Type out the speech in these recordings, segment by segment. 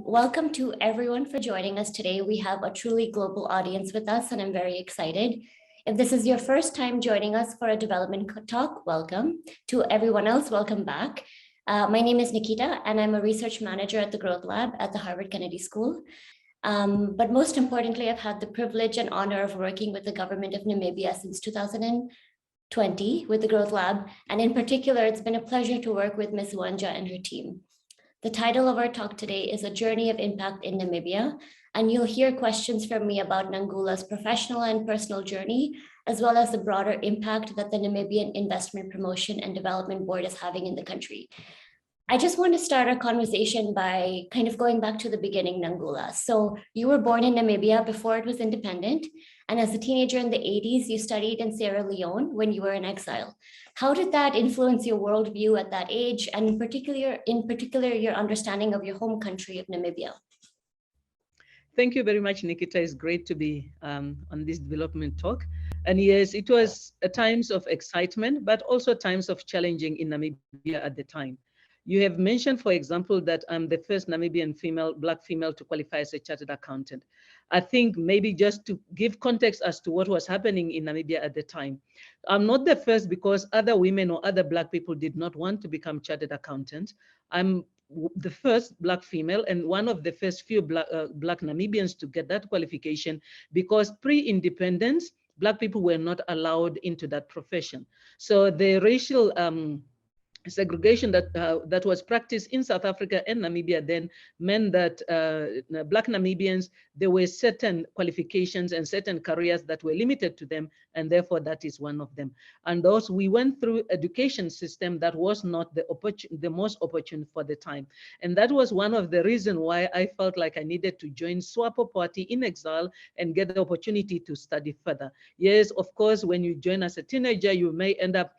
Welcome to everyone for joining us today. We have a truly global audience with us, and I'm very excited. If this is your first time joining us for a development talk, welcome. To everyone else, welcome back. My name is Nikita, and I'm a research manager at the Growth Lab at the Harvard Kennedy School. But most importantly, I've had the privilege and honor of working with the government of Namibia since 2020 with the Growth Lab. And in particular, it's been a pleasure to work with Ms. Uaandja and her team. The title of our talk today is A Journey of Impact in Namibia, and you'll hear questions from me about Nangula's professional and personal journey, as well as the broader impact that the Namibian Investment Promotion and Development Board is having in the country. I just want to start our conversation by kind of going back to the beginning, Nangula. So you were born in Namibia before it was independent, and as a teenager in the 80s, you studied in Sierra Leone when you were in exile. How did that influence your worldview at that age, and in particular, your understanding of your home country of Namibia? Thank you very much, Nikita. It's great to be on this development talk. And yes, it was times of excitement, but also times of challenging in Namibia at the time. You have mentioned, for example, that I'm the first Namibian Black female to qualify as a chartered accountant. I think maybe just to give context as to what was happening in Namibia at the time. I'm not the first because other women or other Black people did not want to become chartered accountants. I'm the first Black female and one of the first few Black Namibians to get that qualification, because pre-independence, Black people were not allowed into that profession. So the racial segregation that was practiced in South Africa and Namibia then meant that Black Namibians, there were certain qualifications and certain careers that were limited to them, and therefore that is one of them. And those, we went through education system that was not the most opportune for the time. And that was one of the reasons why I felt like I needed to join SWAPO party in exile and get the opportunity to study further. Yes, of course, when you join as a teenager, you may end up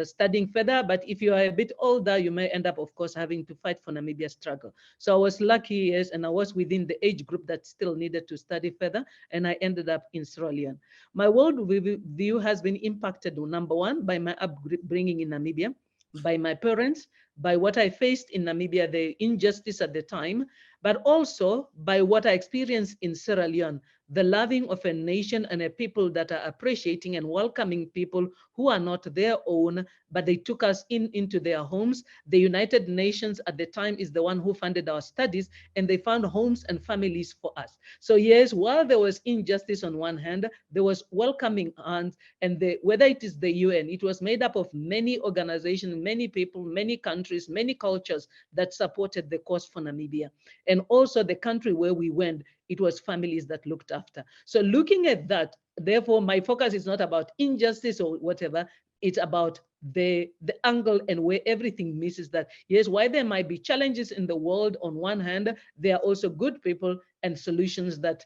studying further, but if you are a bit older, you may end up, of course, having to fight for Namibia's struggle. So I was lucky, yes, and I was within the age group that still needed to study further, and I ended up in Sierra Leone. My world view has been impacted, number one, by my upbringing in Namibia, by my parents, by what I faced in Namibia, the injustice at the time, but also by what I experienced in Sierra Leone, the loving of a nation and a people that are appreciating and welcoming people who are not their own, but they took us into their homes. The United Nations at the time is the one who funded our studies, and they found homes and families for us. So yes, while there was injustice on one hand, there was welcoming hands, and whether it is the UN, it was made up of many organizations, many people, many countries, many cultures that supported the cause for Namibia. And also the country where we went, it was families that looked after. So looking at that, therefore, my focus is not about injustice or whatever, it's about the angle and where everything misses that. Yes, while there might be challenges in the world, on one hand, there are also good people and solutions that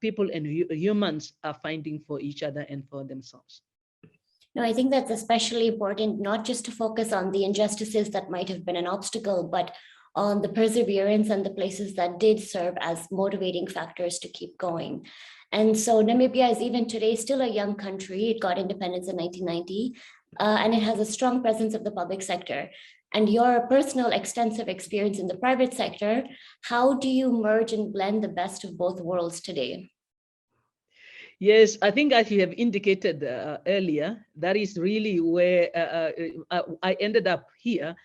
people and humans are finding for each other and for themselves. No, I think that's especially important, not just to focus on the injustices that might have been an obstacle, but on the perseverance and the places that did serve as motivating factors to keep going. And so Namibia is even today still a young country. It got independence in 1990, and it has a strong presence of the public sector. And your personal extensive experience in the private sector, how do you merge and blend the best of both worlds today? Yes, I think as you have indicated earlier, that is really where I ended up here.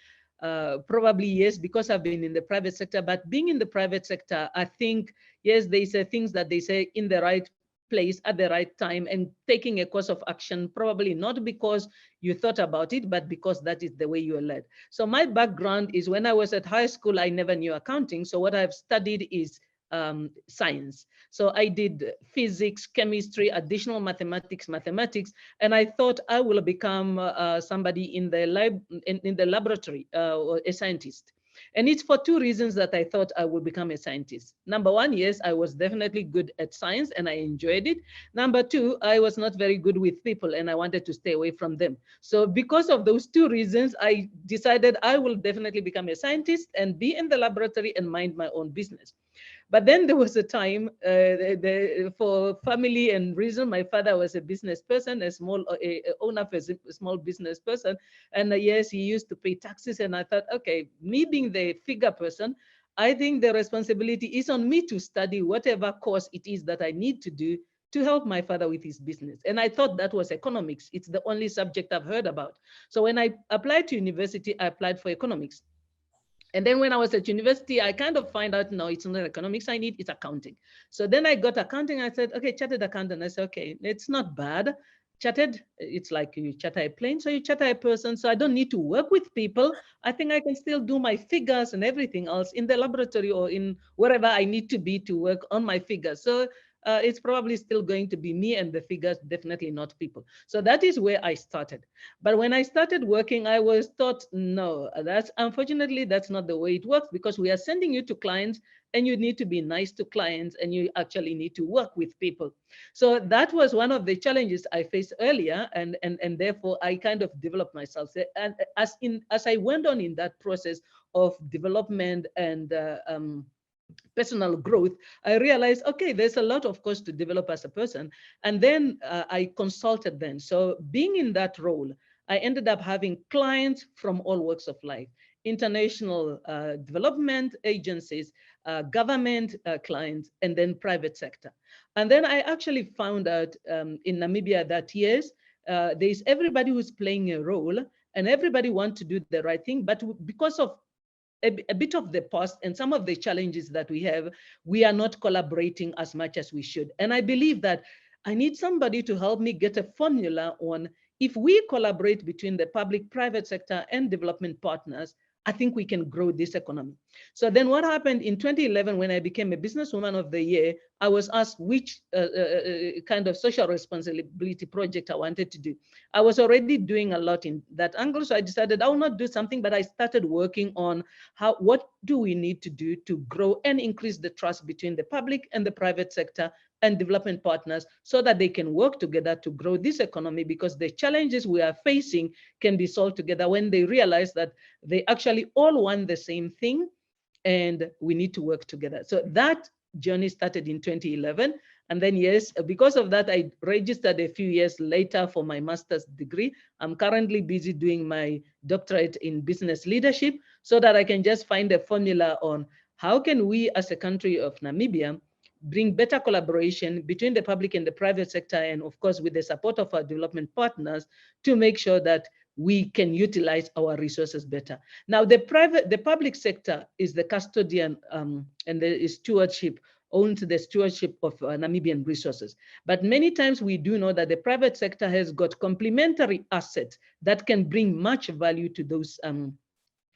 Probably, yes, because I've been in the private sector, but being in the private sector, I think, yes, they say things that they say in the right place at the right time and taking a course of action, probably not because you thought about it, but because that is the way you are led. So my background is when I was at high school, I never knew accounting. So what I've studied is science. So I did physics, chemistry, additional mathematics, and I thought I will become somebody in the laboratory or a scientist. And it's for two reasons that I thought I would become a scientist. Number one, yes, I was definitely good at science and I enjoyed it. Number two, I was not very good with people and I wanted to stay away from them. So because of those two reasons, I decided I will definitely become a scientist and be in the laboratory and mind my own business. But then there was a time for family and reason, my father was a business person, a owner of a small business person. And yes, he used to pay taxes. And I thought, okay, me being the figure person, I think the responsibility is on me to study whatever course it is that I need to do to help my father with his business. And I thought that was economics. It's the only subject I've heard about. So when I applied to university, I applied for economics. And then when I was at university, I kind of find out, no, it's not economics I need, it's accounting. So then I got accounting. I said, okay, chartered accountant. I said, okay, it's not bad. Chartered, it's like you charter a plane, so you charter a person. So I don't need to work with people. I think I can still do my figures and everything else in the laboratory or in wherever I need to be to work on my figures. So it's probably still going to be me and the figures, definitely not people. So that is where I started. But when I started working, I was taught, no, unfortunately, that's not the way it works, because we are sending you to clients and you need to be nice to clients and you actually need to work with people. So that was one of the challenges I faced earlier, and therefore I kind of developed myself. And as I went on in that process of development and personal growth, I realized, okay, there's a lot, of course, to develop as a person. And then I consulted then. So being in that role, I ended up having clients from all walks of life, international development agencies, government clients, and then private sector. And then I actually found out in Namibia that yes, there's everybody who's playing a role and everybody wants to do the right thing, but because of a bit of the past and some of the challenges that we have, we are not collaborating as much as we should. And I believe that I need somebody to help me get a formula on, if we collaborate between the public, private sector, and development partners, I think we can grow this economy. So then what happened in 2011, when I became a Businesswoman of the Year, I was asked which kind of social responsibility project I wanted to do. I was already doing a lot in that angle, so I decided I will not do something, but I started working on what do we need to do to grow and increase the trust between the public and the private sector and development partners, so that they can work together to grow this economy, because the challenges we are facing can be solved together when they realize that they actually all want the same thing and we need to work together. So that journey started in 2011. And then, yes, because of that, I registered a few years later for my master's degree. I'm currently busy doing my doctorate in business leadership, so that I can just find a formula on how can we as a country of Namibia bring better collaboration between the public and the private sector, and of course, with the support of our development partners, to make sure that we can utilize our resources better. Now, the public sector is the custodian and the stewardship, owns the stewardship of Namibian resources. But many times we do know that the private sector has got complementary assets that can bring much value to those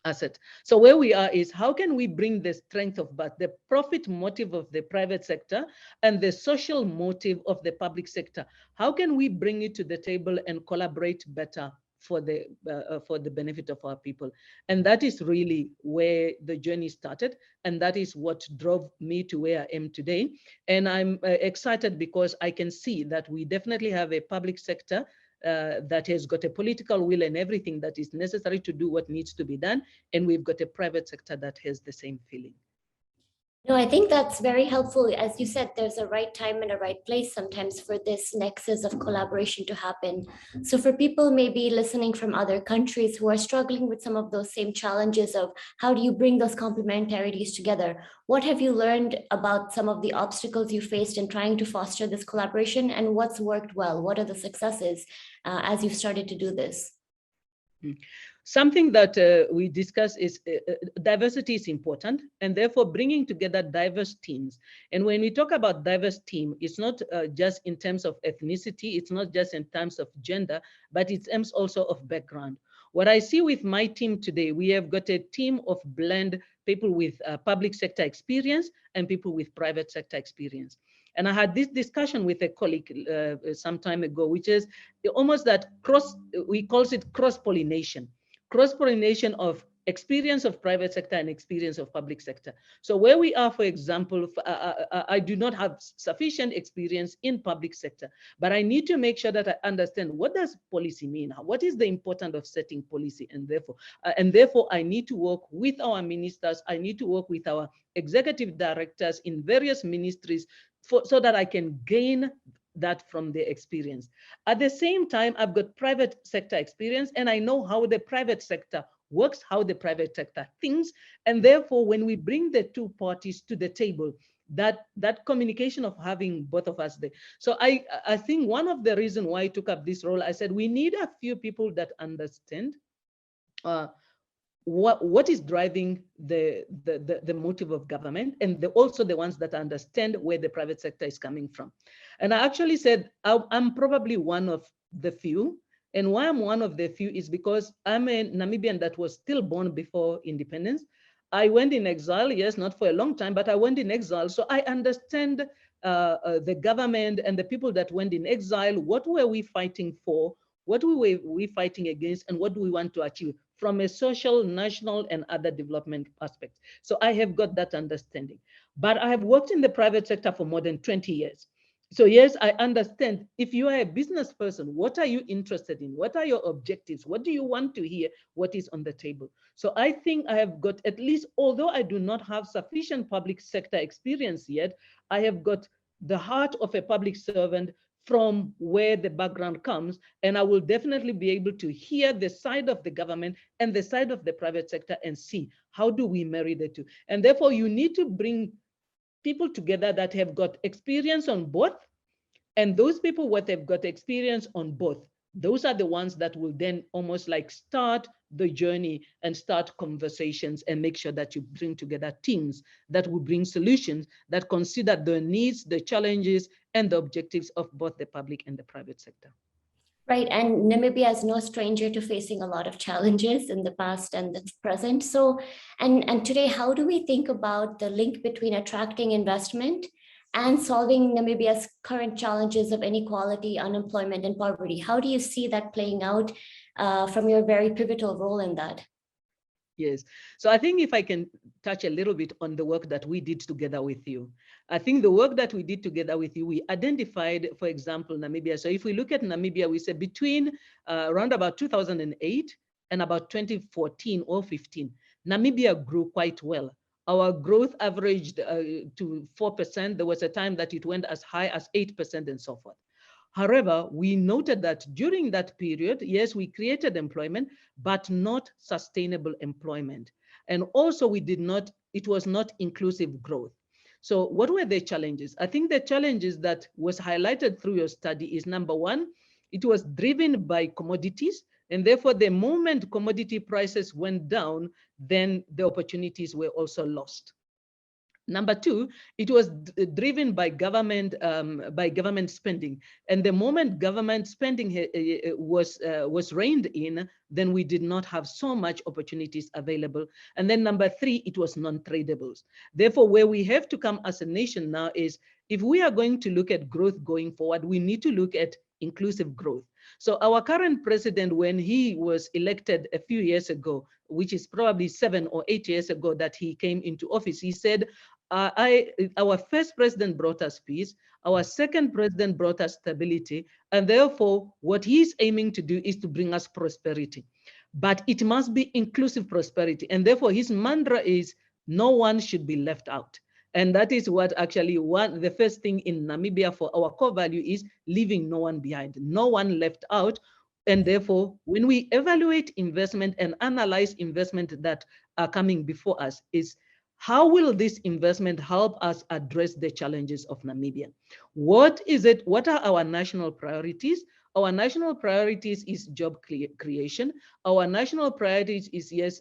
asset. So where we are is, how can we bring the strength of both the profit motive of the private sector and the social motive of the public sector? How can we bring it to the table and collaborate better for the benefit of our people? And that is really where the journey started, and that is what drove me to where I am today. And I'm excited because I can see that we definitely have a public sector that has got a political will and everything that is necessary to do what needs to be done. And we've got a private sector that has the same feeling. No, I think that's very helpful. As you said, there's a right time and a right place sometimes for this nexus of collaboration to happen. So for people maybe listening from other countries who are struggling with some of those same challenges of how do you bring those complementarities together, what have you learned about some of the obstacles you faced in trying to foster this collaboration, and what's worked well? What are the successes as you've started to do this? Something that we discuss is diversity is important, and therefore bringing together diverse teams. And when we talk about diverse team, it's not just in terms of ethnicity, it's not just in terms of gender, but it's terms also of background. What I see with my team today, we have got a team of blend people with public sector experience and people with private sector experience. And I had this discussion with a colleague some time ago, which is almost that we call it cross-pollination. Cross-pollination of experience of private sector and experience of public sector. So where we are, for example, I do not have sufficient experience in public sector, but I need to make sure that I understand, what does policy mean? What is the importance of setting policy? And therefore I need to work with our ministers. I need to work with our executive directors in various ministries so that I can gain that from their experience. At the same time, I've got private sector experience, and I know how the private sector works, how the private sector thinks. And therefore, when we bring the two parties to the table, that communication of having both of us there. So I think one of the reasons why I took up this role, I said, we need a few people that understand what is driving the motive of government, and also the ones that understand where the private sector is coming from. And I actually said, I'm probably one of the few. And why I'm one of the few is because I'm a Namibian that was still born before independence. I went in exile, yes, not for a long time, but I went in exile. So I understand the government and the people that went in exile. What were we fighting for? What were we fighting against? And what do we want to achieve from a social, national, and other development aspects? So I have got that understanding. But I have worked in the private sector for more than 20 years. So yes, I understand. If you are a business person, what are you interested in? What are your objectives? What do you want to hear? What is on the table? So I think I have got, at least, although I do not have sufficient public sector experience yet, I have got the heart of a public servant from where the background comes. And I will definitely be able to hear the side of the government and the side of the private sector and see how do we marry the two. And therefore, you need to bring people together that have got experience on both, and those people what they've got experience on both, those are the ones that will then almost like start the journey and start conversations and make sure that you bring together teams that will bring solutions that consider the needs, the challenges, and the objectives of both the public and the private sector. Right, and Namibia is no stranger to facing a lot of challenges in the past and the present. So, and today, how do we think about the link between attracting investment and solving Namibia's current challenges of inequality, unemployment, and poverty? How do you see that playing out from your very pivotal role in that? Yes. So I think if I can touch a little bit on the work that we did together with you. I think the work that we did together with you, we identified, for example, Namibia. So if we look at Namibia, we said between around about 2008 and about 2014 or 15, Namibia grew quite well. Our growth averaged to 4%. There was a time that it went as high as 8% and so forth. However, we noted that during that period, yes, we created employment, but not sustainable employment. And also it was not inclusive growth. So what were the challenges? I think the challenges that was highlighted through your study is, number one, it was driven by commodities. And therefore, the moment commodity prices went down, then the opportunities were also lost. Number two, it was driven by government spending, and the moment government spending was reined in, then we did not have so much opportunities available. And then number three, it was non-tradables. Therefore, where we have to come as a nation now is, if we are going to look at growth going forward, we need to look at inclusive growth. So our current president, when he was elected a few years ago, which is probably 7 or 8 years ago that he came into office, he said, our first president brought us peace, our second president brought us stability, and therefore what he's aiming to do is to bring us prosperity. But it must be inclusive prosperity, and therefore his mantra is no one should be left out. And that is what actually the first thing in Namibia for our core value is leaving no one behind, no one left out. And therefore, when we evaluate investment and analyze investment that are coming before us, is how will this investment help us address the challenges of Namibia? What is it? What are our national priorities? Our national priorities is job creation. Our national priorities is, yes,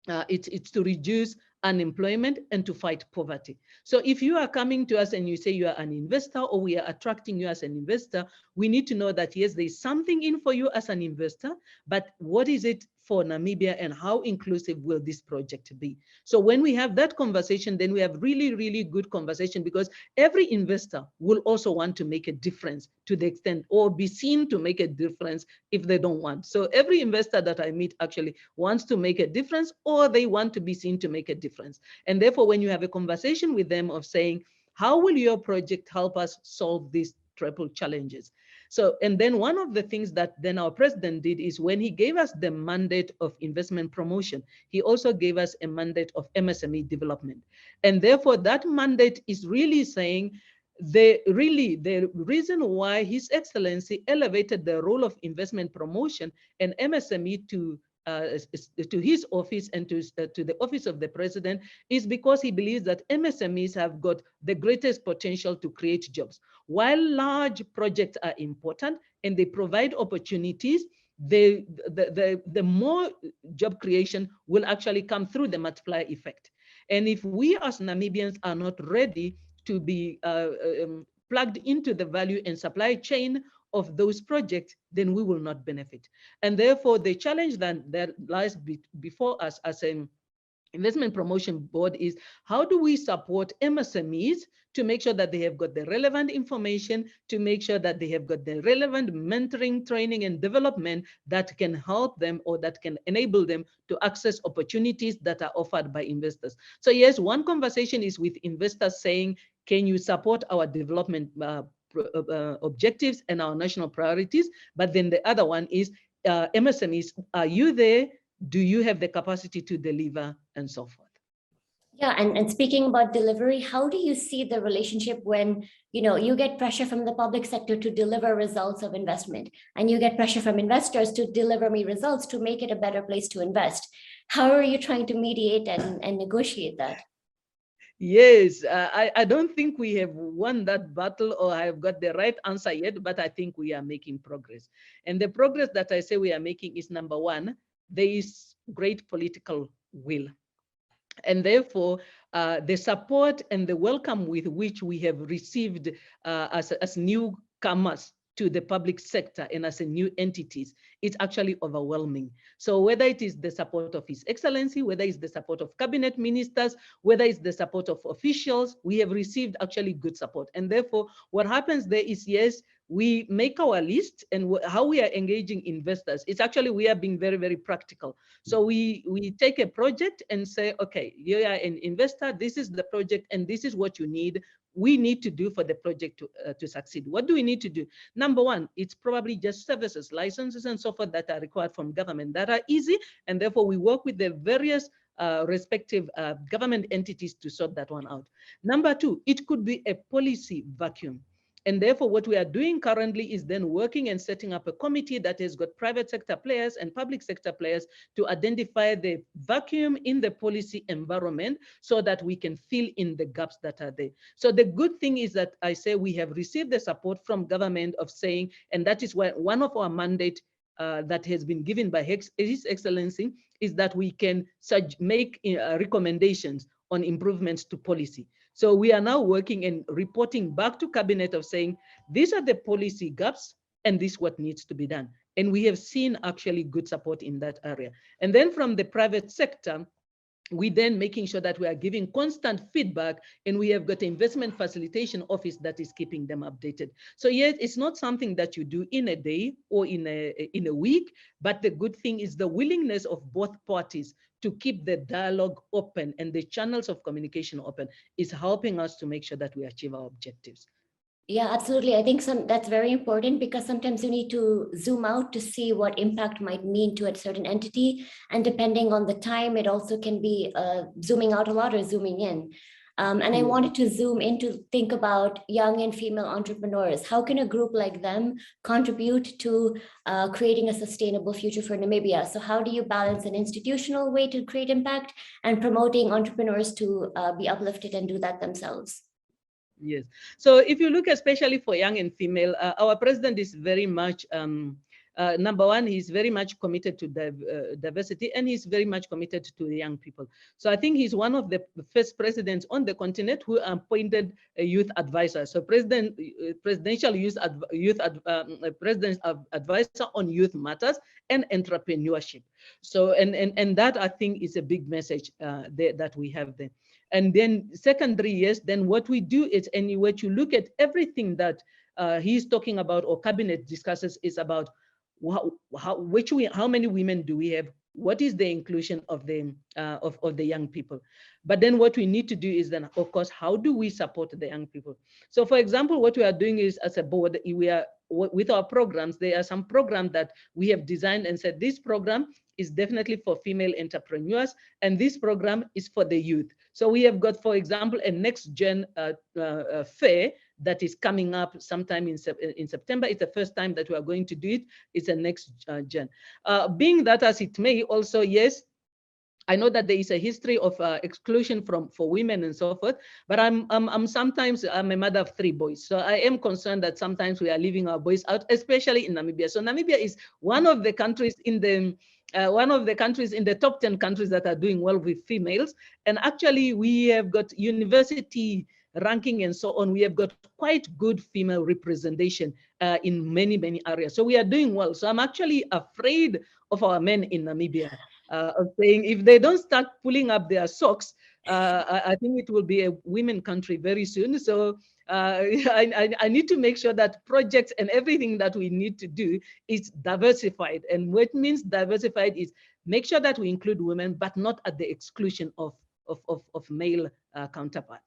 it's to reduce unemployment and to fight poverty. So if you are coming to us and you say you are an investor, or we are attracting you as an investor, we need to know that, yes, there's something in for you as an investor, but what is it for Namibia and how inclusive will this project be? So when we have that conversation, then we have really, really good conversation, because every investor will also want to make a difference to the extent, or be seen to make a difference if they don't want. So every investor that I meet actually wants to make a difference, or they want to be seen to make a difference. And therefore, when you have a conversation with them of saying, how will your project help us solve these triple challenges? So, and then one of the things that then our president did is, when he gave us the mandate of investment promotion, he also gave us a mandate of MSME development. And therefore that mandate is really saying, the reason why His Excellency elevated the role of investment promotion and MSME to his office and to the office of the president is because he believes that MSMEs have got the greatest potential to create jobs. While large projects are important and they provide opportunities, the more job creation will actually come through the multiplier effect. And if we as Namibians are not ready to be plugged into the value and supply chain of those projects, then we will not benefit. And therefore, the challenge that lies before us as an investment promotion board is how do we support MSMEs to make sure that they have got the relevant information, to make sure that they have got the relevant mentoring, training, and development that can help them or that can enable them to access opportunities that are offered by investors. So yes, one conversation is with investors saying, can you support our development objectives and our national priorities? But then the other one is MSMEs, are you there? Do you have the capacity to deliver, and so forth? Yeah, and speaking about delivery, how do you see the relationship when you get pressure from the public sector to deliver results of investment, and you get pressure from investors to deliver me results to make it a better place to invest? How are you trying to mediate and negotiate that? Yes, I don't think we have won that battle or have got the right answer yet, but I think we are making progress. And the progress that I say we are making is, number one, there is great political will. And therefore, the support and the welcome with which we have received as newcomers to the public sector and as a new entities, it's actually overwhelming. So whether it is the support of His Excellency, whether it's the support of cabinet ministers, whether it's the support of officials, we have received actually good support. And therefore, what happens there is, yes, we make our list and how we are engaging investors. It's actually, we are being very, very practical. So we take a project and say, okay, you are an investor, this is the project and this is what you need. We need to do for the project to succeed. What do we need to do? Number one, it's probably just services, licenses and so forth that are required from government that are easy. And therefore we work with the various respective government entities to sort that one out. Number two, it could be a policy vacuum. And therefore, what we are doing currently is then working and setting up a committee that has got private sector players and public sector players to identify the vacuum in the policy environment so that we can fill in the gaps that are there. So the good thing is that I say we have received the support from government of saying, and that is why one of our mandate that has been given by His Excellency is that we can make recommendations on improvements to policy. So we are now working and reporting back to cabinet of saying, these are the policy gaps and this is what needs to be done. And we have seen actually good support in that area. And then from the private sector, we then making sure that we are giving constant feedback, and we have got an investment facilitation office that is keeping them updated. So yes, it's not something that you do in a day or in a week, but the good thing is the willingness of both parties to keep the dialogue open and the channels of communication open is helping us to make sure that we achieve our objectives. Yeah, absolutely. I think that's very important, because sometimes you need to zoom out to see what impact might mean to a certain entity. And depending on the time, it also can be zooming out a lot or zooming in. And I wanted to zoom in to think about young and female entrepreneurs. How can a group like them contribute to creating a sustainable future for Namibia? So how do you balance an institutional way to create impact and promoting entrepreneurs to be uplifted and do that themselves? Yes. So if you look especially for young and female, our president is very much, number one, he's very much committed to diversity, and he's very much committed to the young people. So I think he's one of the first presidents on the continent who appointed a youth advisor. So presidential president's advisor on youth matters and entrepreneurship. So, and that I think is a big message that we have there. And then secondary, yes, then what we do is, and what you look at everything that he's talking about or cabinet discusses is about how many women do we have? What is the inclusion of the young people? But then what we need to do is then, of course, how do we support the young people? So for example, what we are doing is, as a board, we are with our programs, there are some programs that we have designed and said, this program is definitely for female entrepreneurs, and this program is for the youth. So we have got, for example, a next gen fair that is coming up sometime in September. It's the first time that we are going to do it. It's a next gen. Being that as it may, also, yes, I know that there is a history of exclusion for women and so forth, but I'm a mother of 3 boys. So I am concerned that sometimes we are leaving our boys out, especially in Namibia. So Namibia is one of the countries in the top 10 countries that are doing well with females. And actually we have got university ranking and so on. We have got quite good female representation in many, many areas. So we are doing well. So I'm actually afraid of our men in Namibia. Of saying if they don't start pulling up their socks, I think it will be a women country very soon. So I need to make sure that projects and everything that we need to do is diversified. And what means diversified is make sure that we include women, but not at the exclusion of male counterpart.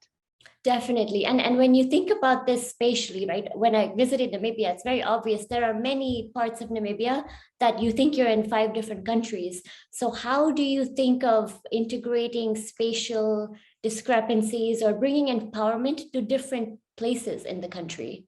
Definitely. And when you think about this spatially, right, when I visited Namibia, it's very obvious there are many parts of Namibia that you think you're in 5 different countries. So how do you think of integrating spatial discrepancies or bringing empowerment to different places in the country?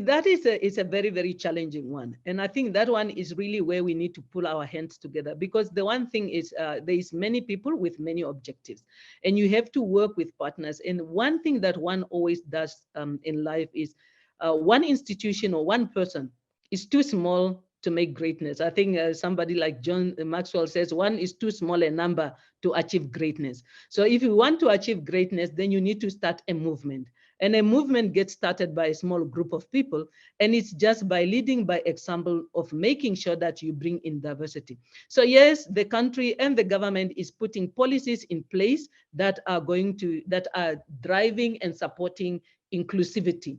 That is a very, very challenging one. And I think that one is really where we need to pull our hands together, because the one thing is there is many people with many objectives, and you have to work with partners. And one thing that one always does in life is one institution or one person is too small to make greatness. I think somebody like John Maxwell says, one is too small a number to achieve greatness. So if you want to achieve greatness, then you need to start a movement. And a movement gets started by a small group of people. And it's just by leading by example of making sure that you bring in diversity. So yes, the country and the government is putting policies in place that are driving and supporting inclusivity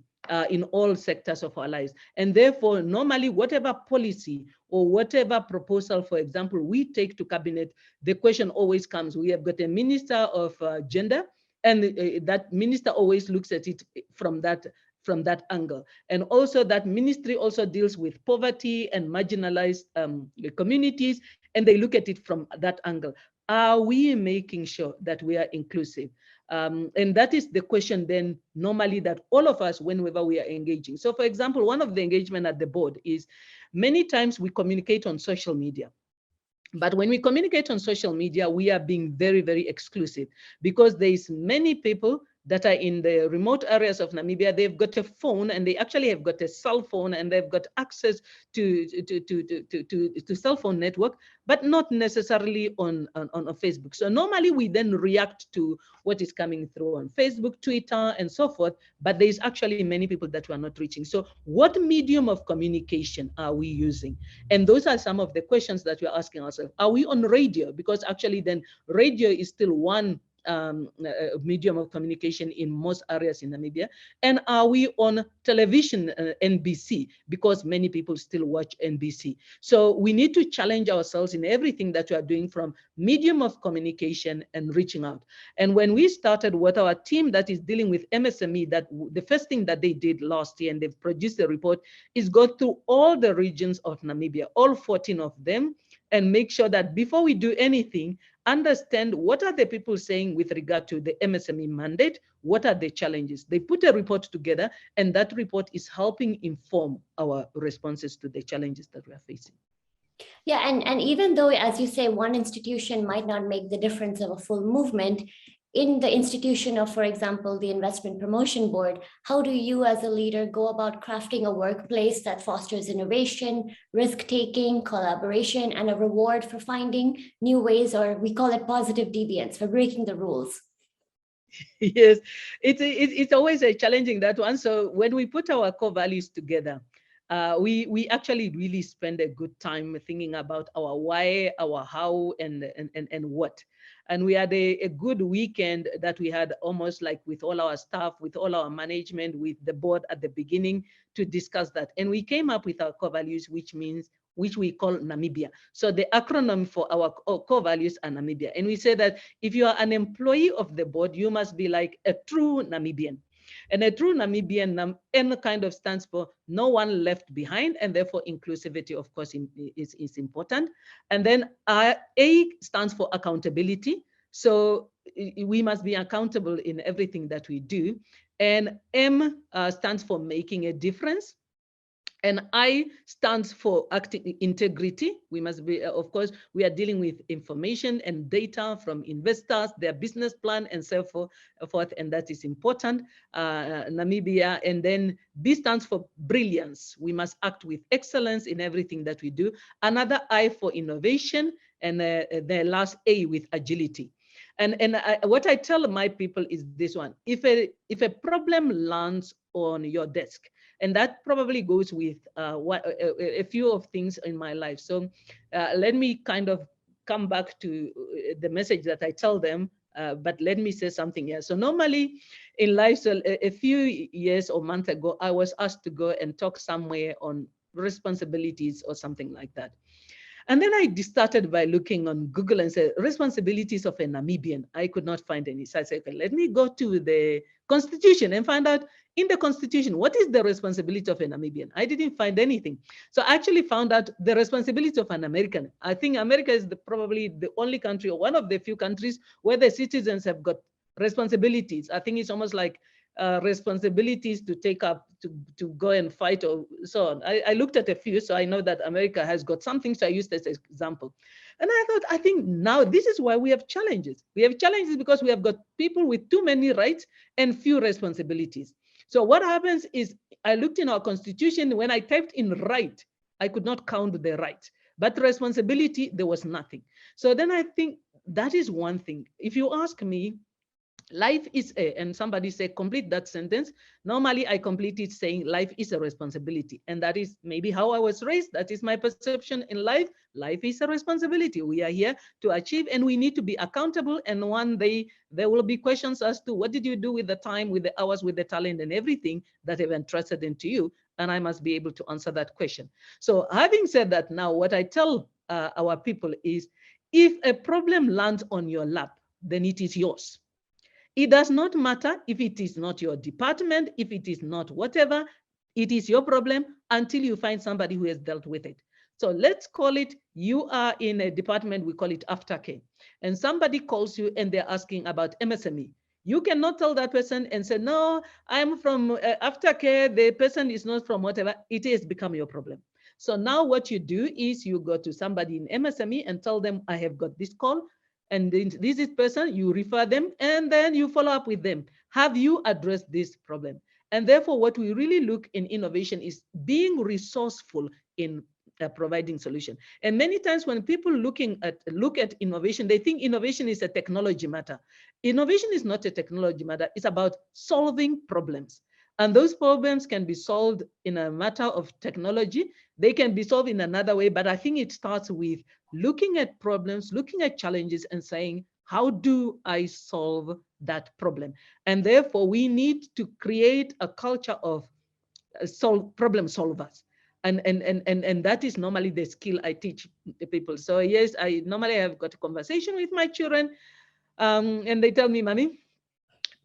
in all sectors of our lives. And therefore, normally, whatever policy or whatever proposal, for example, we take to cabinet, the question always comes, we have got a minister of gender, and that minister always looks at it from that angle. And also that ministry also deals with poverty and marginalized communities, and they look at it from that angle. Are we making sure that we are inclusive? And that is the question then normally that all of us, whenever we are engaging. So for example, one of the engagement at the board is many times we communicate on social media. But when we communicate on social media, we are being very, very exclusive, because there is many people that are in the remote areas of Namibia. They've got a phone, and they actually have got a cell phone, and they've got access to cell phone network, but not necessarily on Facebook. So normally we then react to what is coming through on Facebook, Twitter, and so forth, but there's actually many people that we are not reaching. So what medium of communication are we using? And those are some of the questions that we're asking ourselves. Are we on radio? Because actually then radio is still one medium of communication in most areas in Namibia. And are we on television, NBC? Because many people still watch NBC. So we need to challenge ourselves in everything that we are doing, from medium of communication and reaching out. And when we started with our team that is dealing with MSME, that the first thing that they did last year, and they've produced a report, is go through all the regions of Namibia, all 14 of them, and make sure that before we do anything, understand what are the people saying with regard to the MSME mandate, what are the challenges. They put a report together, and that report is helping inform our responses to the challenges that we are facing. Yeah, and even though, as you say, one institution might not make the difference of a full movement, in the institution of, for example, the Investment Promotion Board, how do you as a leader go about crafting a workplace that fosters innovation, risk-taking, collaboration, and a reward for finding new ways, or we call it positive deviance, for breaking the rules? Yes, it's always a challenging, that one. So when we put our core values together, we actually really spend a good time thinking about our why, our how, and what. And we had a good weekend that we had, almost like with all our staff, with all our management, with the board at the beginning, to discuss that. And we came up with our core values, which we call Namibia. So the acronym for our core values are Namibia. And we say that if you are an employee of the board, you must be like a true Namibian. And a true Namibian, N kind of stands for no one left behind, and therefore inclusivity, of course, is important. And then A stands for accountability. So we must be accountable in everything that we do. And M stands for making a difference. And I stands for acting integrity. We must be, of course, we are dealing with information and data from investors, their business plan, and so forth, and that is important. Namibia. And then B stands for brilliance. We must act with excellence in everything that we do. Another I for innovation, and the last A with agility. And what I tell my people is this one: if a problem lands on your desk, and that probably goes with a few of things in my life. So let me kind of come back to the message that I tell them, but let me say something else. So normally in life, so a few years or months ago, I was asked to go and talk somewhere on responsibilities or something like that. And then I started by looking on Google and said, responsibilities of a Namibian. I could not find any. So I said, okay, let me go to the Constitution and find out in the Constitution, what is the responsibility of a Namibian? I didn't find anything. So I actually found out the responsibility of an American. I think America is probably the only country, or one of the few countries, where the citizens have got responsibilities. I think it's almost like responsibilities to take up, to go and fight, or so on. I looked at a few, so I know that America has got something, so I used as an example. And I think now this is why we have challenges. We have challenges because we have got people with too many rights and few responsibilities. So what happens is, I looked in our constitution, when I typed in right, I could not count the right, but responsibility, there was nothing. So then I think that is one thing. If you ask me, life is a, and somebody say, complete that sentence. Normally I complete it saying life is a responsibility. And that is maybe how I was raised. That is my perception in life. Life is a responsibility. We are here to achieve, and we need to be accountable. And one day there will be questions as to what did you do with the time, with the hours, with the talent, and everything that have entrusted into you. And I must be able to answer that question. So having said that, now what I tell our people is, if a problem lands on your lap, then it is yours. It does not matter if it is not your department, if it is not whatever, it is your problem until you find somebody who has dealt with it. So let's call it, you are in a department, we call it aftercare, and somebody calls you and they're asking about MSME. You cannot tell that person and say, no, I'm from aftercare, the person is not from whatever. It has become your problem. So now what you do is you go to somebody in MSME and tell them, I have got this call, and this is person, you refer them, and then you follow up with them. Have you addressed this problem? And therefore, what we really look in innovation is being resourceful in providing solution. And many times when people look at innovation, they think innovation is a technology matter. Innovation is not a technology matter. It's about solving problems. And those problems can be solved in a matter of technology. They can be solved in another way, but I think it starts with looking at problems, looking at challenges, and saying, how do I solve that problem? And therefore, we need to create a culture of problem solvers. And that is normally the skill I teach the people. So yes, I normally have got a conversation with my children, and they tell me, Mommy,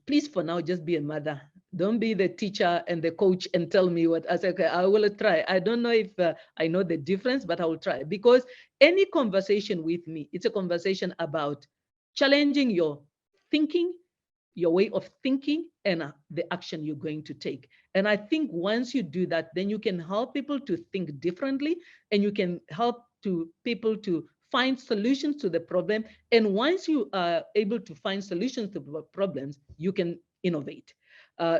please for now just be a mother. Don't be the teacher and the coach and tell me what. I say, okay, I will try. I don't know if I know the difference, but I will try. Because any conversation with me, it's a conversation about challenging your thinking, your way of thinking, and the action you're going to take. And I think once you do that, then you can help people to think differently, and you can help people to find solutions to the problem. And once you are able to find solutions to problems, you can innovate.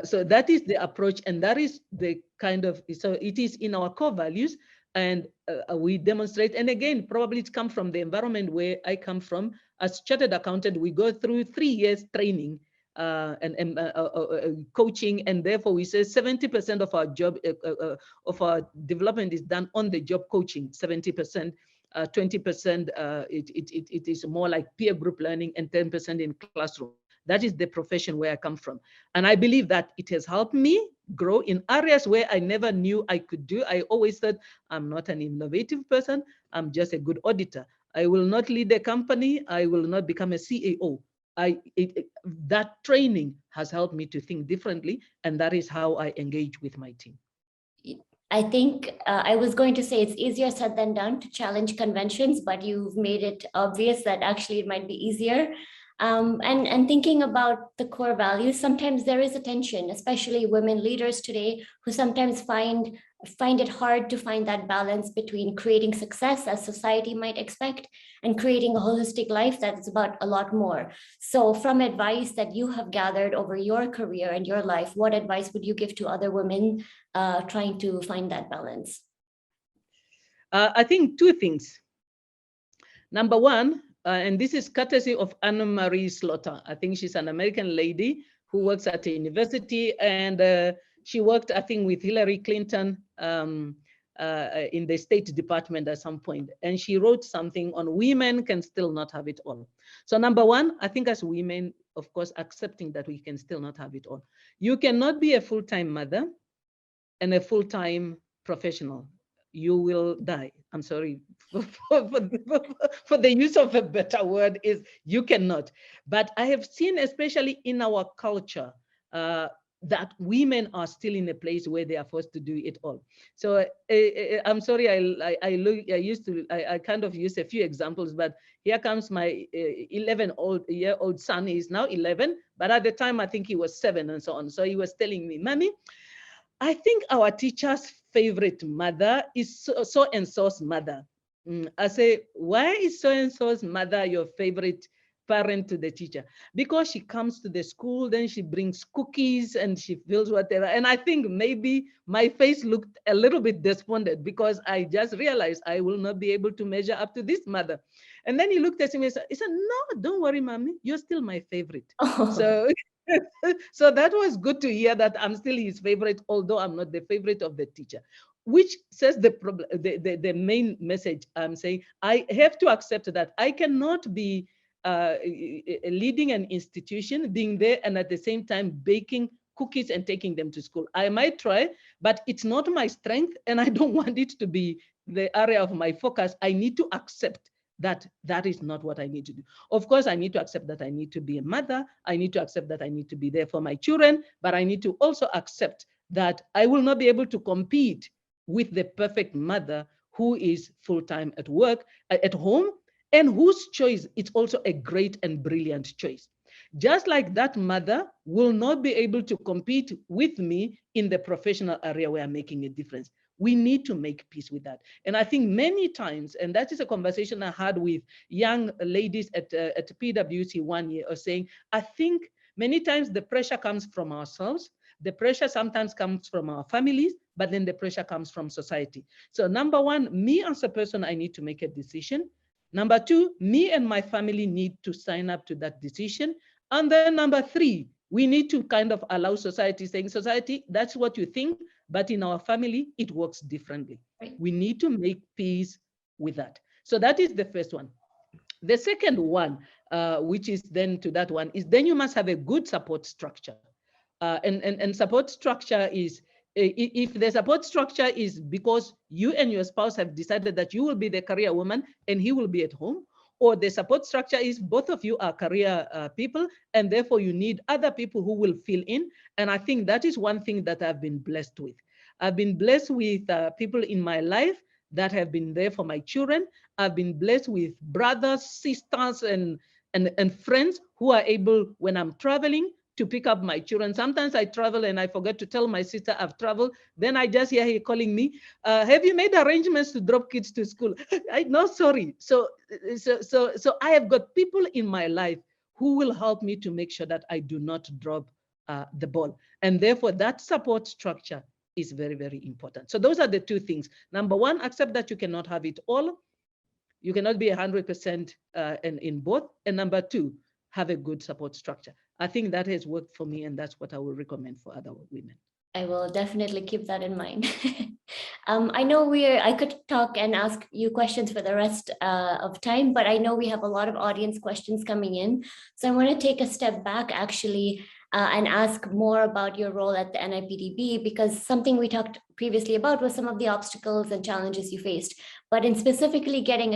So that is the approach, and that is the kind of, so it is in our core values, and we demonstrate. And again, probably it comes from the environment where I come from. As chartered accountant, we go through 3 years training and coaching, and therefore we say 70% of our job, of our development is done on the job coaching, 70%. 20% it is more like peer group learning, and 10% in classroom. That is the profession where I come from. And I believe that it has helped me grow in areas where I never knew I could do. I always said, I'm not an innovative person. I'm just a good auditor. I will not lead a company. I will not become a CEO. That training has helped me to think differently. And that is how I engage with my team. I think I was going to say it's easier said than done to challenge conventions, but you've made it obvious that actually it might be easier. And thinking about the core values, sometimes there is a tension, especially women leaders today who sometimes find it hard to find that balance between creating success as society might expect and creating a holistic life that's about a lot more. So from advice that you have gathered over your career and your life, what advice would you give to other women trying to find that balance? I think two things. Number one, and this is courtesy of Anna Marie Slaughter. I think she's an American lady who works at a university, and she worked, I think, with Hillary Clinton in the State Department at some point. And she wrote something on women can still not have it all. So number one, I think as women, of course, accepting that we can still not have it all. You cannot be a full-time mother and a full-time professional. You will die. I'm sorry for the use of a better word, is you cannot. But I have seen, especially in our culture, that women are still in a place where they are forced to do it all. So I'm sorry, I kind of use a few examples, but here comes my 11-year-old son. He's now 11, but at the time I think he was 7 and so on. So he was telling me, Mommy, I think our teacher's favorite mother is so-and-so's mother. I say, why is so-and-so's mother your favorite parent to the teacher? Because she comes to the school, then she brings cookies and she feels whatever. And I think maybe my face looked a little bit despondent because I just realized I will not be able to measure up to this mother. And then he looked at me and said, no, don't worry, Mommy, you're still my favorite. Oh. So that was good to hear that I'm still his favorite, although I'm not the favorite of the teacher, which says the main message I'm saying. I have to accept that I cannot be leading an institution, being there and at the same time baking cookies and taking them to school. I might try, but it's not my strength and I don't want it to be the area of my focus. I need to accept that is not what I need to do. Of course, I need to accept that I need to be a mother. I need to accept that I need to be there for my children, but I need to also accept that I will not be able to compete with the perfect mother who is full-time at work, at home, and whose choice is also a great and brilliant choice. Just like that mother will not be able to compete with me in the professional area where I'm making a difference. We need to make peace with that. And I think many times, and that is a conversation I had with young ladies at PwC one year, of saying, I think many times the pressure comes from ourselves. The pressure sometimes comes from our families, but then the pressure comes from society. So number one, me as a person, I need to make a decision. Number two, me and my family need to sign up to that decision. And then number three, we need to kind of allow society, saying, society, that's what you think, but in our family, it works differently. Right. We need to make peace with that. So that is the first one. The second one, which is then to that one, is then you must have a good support structure. And support structure is, if the support structure is because you and your spouse have decided that you will be the career woman and he will be at home, or the support structure is both of you are career people, and therefore you need other people who will fill in. And I think that is one thing that I've been blessed with. I've been blessed with people in my life that have been there for my children. I've been blessed with brothers, sisters, and friends who are able, when I'm traveling, to pick up my children. Sometimes I travel and I forget to tell my sister I've traveled. Then I just hear her calling me, have you made arrangements to drop kids to school? No, sorry. So I have got people in my life who will help me to make sure that I do not drop the ball. And therefore that support structure is very, very important. So those are the two things. Number one, accept that you cannot have it all. You cannot be 100% in both. And number two, have a good support structure. I think that has worked for me, and that's what I will recommend for other women. I will definitely keep that in mind. I know I could talk and ask you questions for the rest of time, but I know we have a lot of audience questions coming in. So I want to take a step back actually and ask more about your role at the NIPDB, because something we talked previously about was some of the obstacles and challenges you faced. But in specifically getting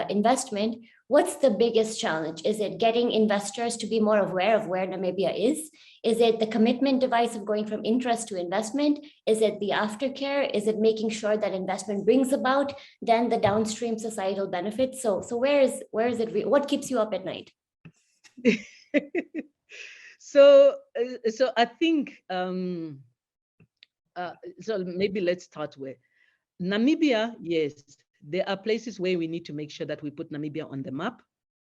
investment, what's the biggest challenge? Is it getting investors to be more aware of where Namibia is? Is it the commitment device of going from interest to investment? Is it the aftercare? Is it making sure that investment brings about then the downstream societal benefits? So where is it? What keeps you up at night? So I think, so maybe let's start with Namibia. Yes, there are places where we need to make sure that we put Namibia on the map.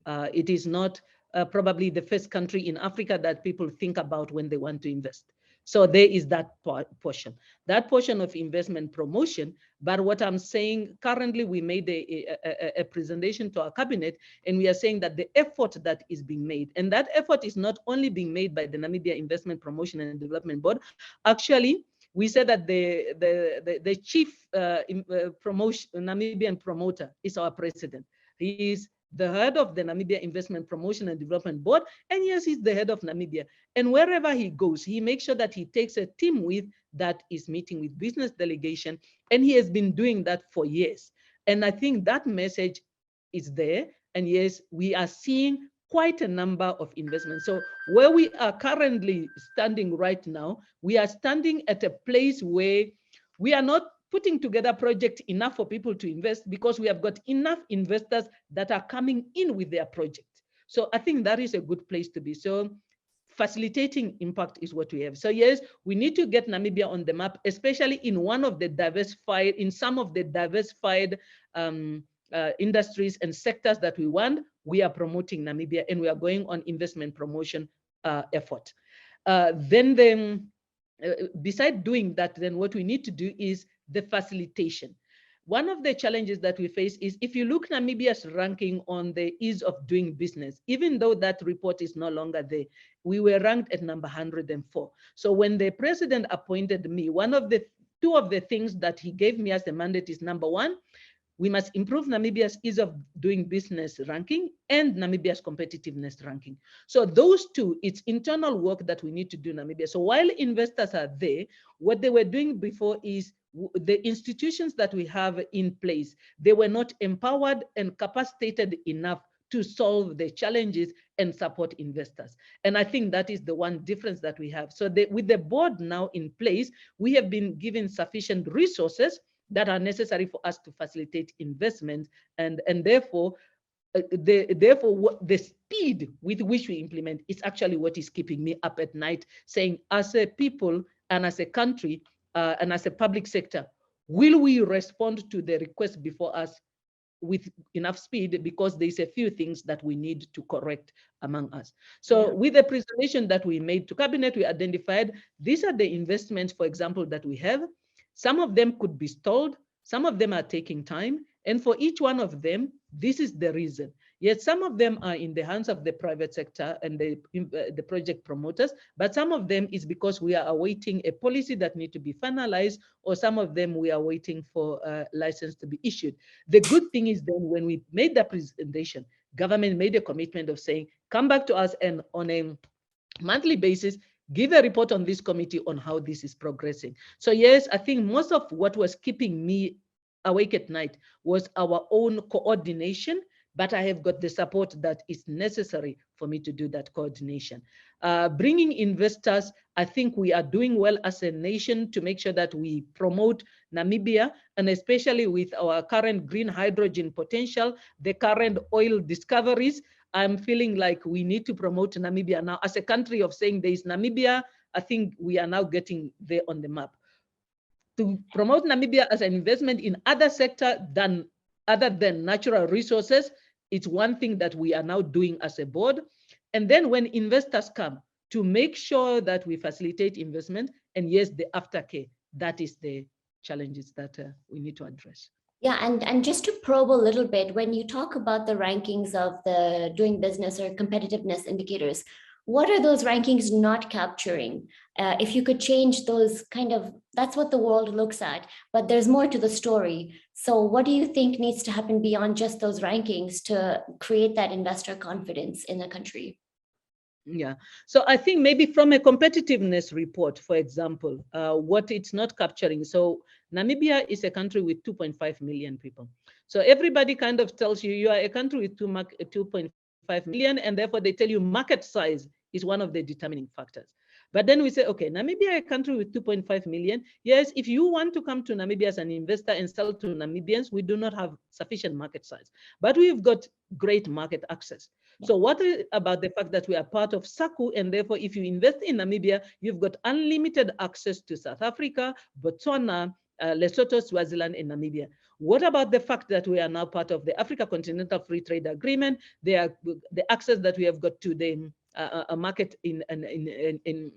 It is not probably the first country in Africa that people think about when they want to invest. So there is that that portion of investment promotion. But what I'm saying, currently we made a presentation to our cabinet, and we are saying that the effort that is being made, and that effort is not only being made by the Namibia Investment Promotion and Development Board. Actually, we said that the chief Namibian promoter is our president. He is the head of the Namibia Investment Promotion and Development Board, and yes, he's the head of Namibia. And wherever he goes, he makes sure that he takes a team with that is meeting with business delegation, and he has been doing that for years. And I think that message is there, and yes, we are seeing quite a number of investments. So where we are currently standing right now, we are standing at a place where we are not putting together project enough for people to invest, because we have got enough investors that are coming in with their project. So I think that is a good place to be. So facilitating impact is what we have. So yes, we need to get Namibia on the map, especially in some of the diversified industries and sectors that we want. We are promoting Namibia, and we are going on investment promotion effort. Beside doing that, then what we need to do is the facilitation. One of the challenges that we face is, if you look Namibia's ranking on the ease of doing business, even though that report is no longer there, we were ranked at number 104. So when the president appointed me, two of the things that he gave me as a mandate is, number one, we must improve Namibia's ease of doing business ranking and Namibia's competitiveness ranking. So those two, it's internal work that we need to do in Namibia. So while investors are there, what they were doing before is, the institutions that we have in place, they were not empowered and capacitated enough to solve the challenges and support investors. And I think that is the one difference that we have. So with the board now in place, we have been given sufficient resources that are necessary for us to facilitate investment, and therefore the speed with which we implement is actually what is keeping me up at night, saying, as a people and as a country and as a public sector, will we respond to the request before us with enough speed? Because there's a few things that we need to correct among us. So with the presentation that we made to cabinet, we identified these are the investments, for example, that we have. Some of them could be stalled, some of them are taking time, and for each one of them, this is the reason. Yet some of them are in the hands of the private sector and the project promoters, but some of them is because we are awaiting a policy that need to be finalized, or some of them we are waiting for a license to be issued. The good thing is then, when we made that presentation, government made a commitment of saying, come back to us and on a monthly basis, give a report on this committee on how this is progressing. So yes, I think most of what was keeping me awake at night was our own coordination, but I have got the support that is necessary for me to do that coordination. Bringing investors, I think we are doing well as a nation to make sure that we promote Namibia, and especially with our current green hydrogen potential, the current oil discoveries, I'm feeling like we need to promote Namibia now as a country of saying there is Namibia. I think we are now getting there on the map. To promote Namibia as an investment in other sector other than natural resources, it's one thing that we are now doing as a board. And then when investors come, to make sure that we facilitate investment, and yes, the aftercare, that is the challenges that we need to address. Yeah, and just to probe a little bit, when you talk about the rankings of the doing business or competitiveness indicators, what are those rankings not capturing? If you could change those that's what the world looks at, but there's more to the story. So what do you think needs to happen beyond just those rankings to create that investor confidence in the country? Yeah, so I think maybe from a competitiveness report, for example, what it's not capturing. So Namibia is a country with 2.5 million people. So everybody kind of tells you, you are a country with 2.5 million, and therefore they tell you market size is one of the determining factors. But then we say, okay, Namibia, a country with 2.5 million. Yes, if you want to come to Namibia as an investor and sell to Namibians, we do not have sufficient market size, but we've got great market access. So what about the fact that we are part of SACU, and therefore if you invest in Namibia, you've got unlimited access to South Africa, Botswana, Lesotho, Swaziland, and Namibia. What about the fact that we are now part of the Africa Continental Free Trade Agreement? The access that we have got to the a market in the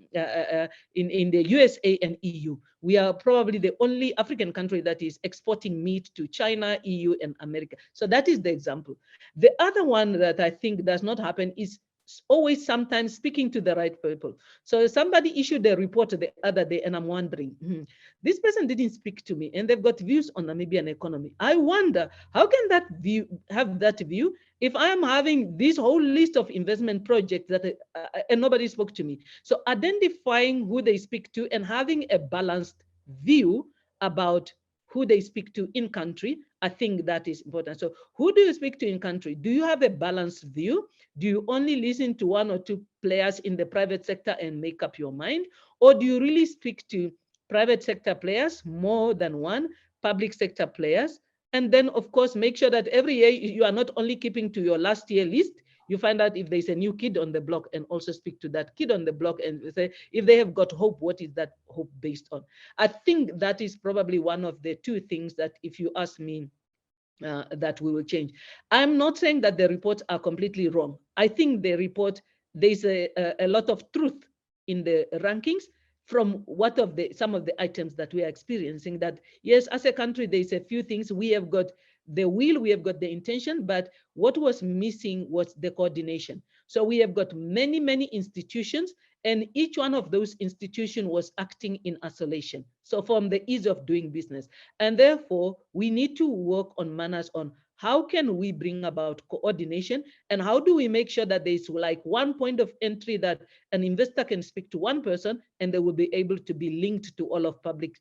USA and EU. We are probably the only African country that is exporting meat to China, EU, and America. So that is the example. The other one that I think does not happen is always sometimes speaking to the right people. So somebody issued a report the other day and I'm wondering, this person didn't speak to me and they've got views on Namibian economy. I wonder, how can that view have that view if I am having this whole list of investment projects that and nobody spoke to me? So identifying who they speak to and having a balanced view about who they speak to in country, I think that is important. So who do you speak to in country? Do you have a balanced view? Do you only listen to one or two players in the private sector and make up your mind? Or do you really speak to private sector players, more than one, public sector players? And then, of course, make sure that every year you are not only keeping to your last year list, you find out if there's a new kid on the block and also speak to that kid on the block and say, if they have got hope, what is that hope based on? I think that is probably one of the two things that, if you ask me, that we will change. I'm not saying that the reports are completely wrong. I think the report, there's a lot of truth in the rankings from some of the items that we are experiencing, that yes, as a country, there's a few things. We have got the will, we have got the intention, but what was missing was the coordination. So we have got many, many institutions, and each one of those institutions was acting in isolation. So from the ease of doing business. And therefore, we need to work on manners on how can we bring about coordination, and how do we make sure that there's like one point of entry that an investor can speak to one person and they will be able to be linked to all of public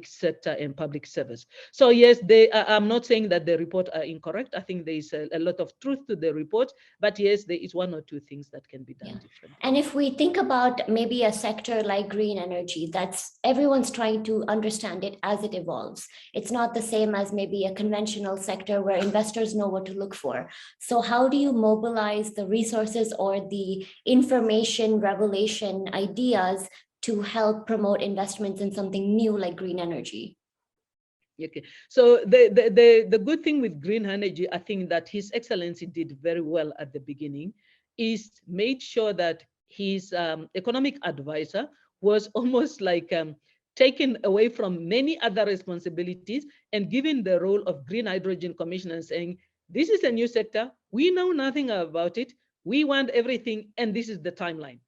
sector and public service. So yes, I'm not saying that the report are incorrect. I think there is a lot of truth to the report, but yes, there is one or two things that can be done differently. And if we think about maybe a sector like green energy, that's everyone's trying to understand it as it evolves. It's not the same as maybe a conventional sector where investors know what to look for. So how do you mobilize the resources or the information revelation ideas to help promote investments in something new like green energy? Okay, so the good thing with green energy, I think that His Excellency did very well at the beginning, is made sure that his economic advisor was almost like taken away from many other responsibilities and given the role of Green Hydrogen Commissioner, saying, this is a new sector, we know nothing about it, we want everything, and this is the timeline.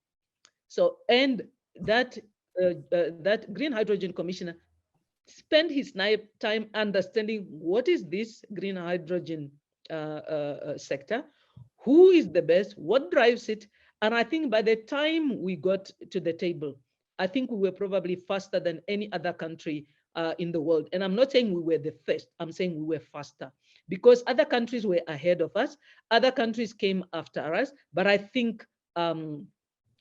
So, and that Green Hydrogen Commissioner spent his time understanding what is this green hydrogen sector, who is the best, what drives it. And I think by the time we got to the table, I think we were probably faster than any other country in the world. And I'm not saying we were the first, I'm saying we were faster, because other countries were ahead of us, other countries came after us. But I think